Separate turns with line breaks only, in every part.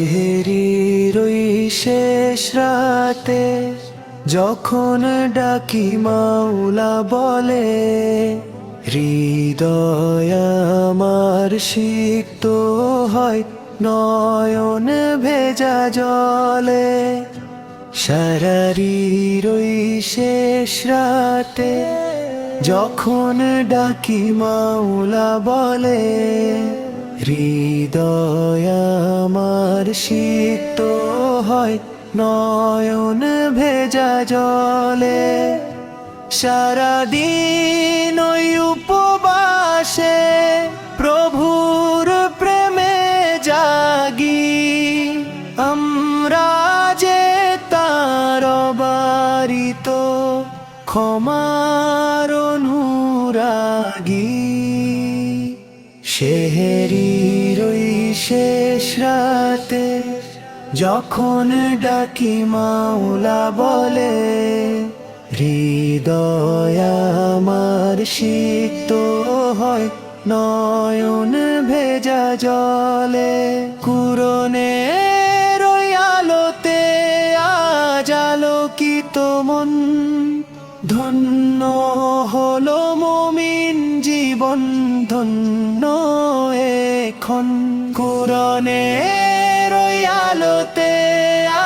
সেহরির ওই শেষ রাতে যখন ডাকি মাওলা বলে, হৃদয় আমার সিক্ত হয় নয়ন ভেজা জলে। সারারির ওই শেষ রাতে যখন ডাকি মাওলা বলে, হৃদয় আমার সিক্ত হয় নয়ন ভেজা জলে। সারাদিন ওই উপবাসে প্রভুর প্রেমে জাগি, আমরা যে তার বারিত ক্ষমার অনুরাগী। সেহরির ওই শেষ রাতে যখন ডাকি মাওলা বলে, হৃদয় আমার সিক্ত হয় নয়ন ভেজা জলে। কুরনের ওই আলোতে আজ আলোকিত মন, ধন্য হলো মুমিন জীবন ধন্য এখন। কুরনের ওই আলোতে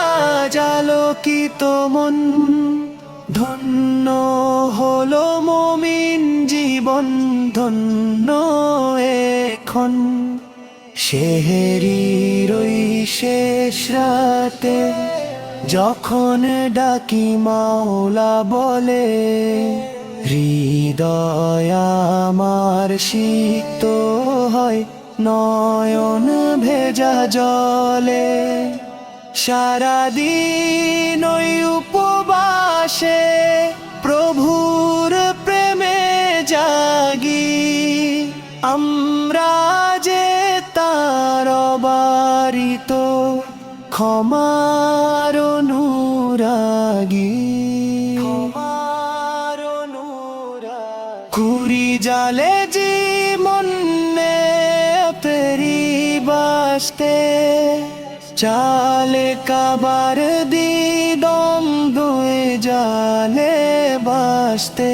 আজ আলোকিত মন, ধন্য হলো মুমিন জীবন ধন্য এখন। সেহরির ওই শেষ রাতে যখন ডাকি মাওলা বলে, হৃদয় আমার সিক্ত হয় নয়ন ভেজা জলে। সারাদিন ওই উপবাসে প্রভুর প্রেমে জাগি, আমরা যে তার বারিত ক্ষমার অনুরাগী। কুড়ি জালে জীবন তেরি বাসতে, চালে কাবার দিদম দুয়ে জালে বাসতে।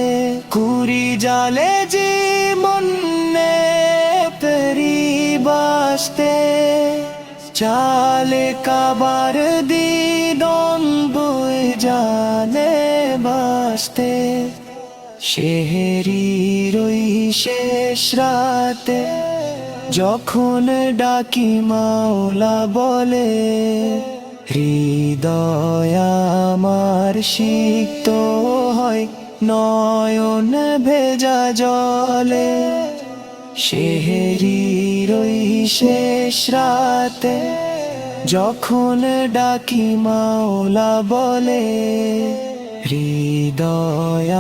কুড়ি জালে জীবন তেরি বাসতে, চালে কাবার দিদম দুয়ে জালে বাসতে। সেহরির ওই শেষ রাতে যখন ডাকি মাওলা বলে, হৃদয় আমার সিক্ত হয় নয়ন ভেজা জলে। সেহরির ওই শেষ রাতে যখন ডাকি মাওলা বলে, হৃদয়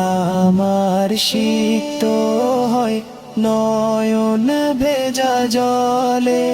আমার সিক্ত হয় নয়ন ভেজা জলে।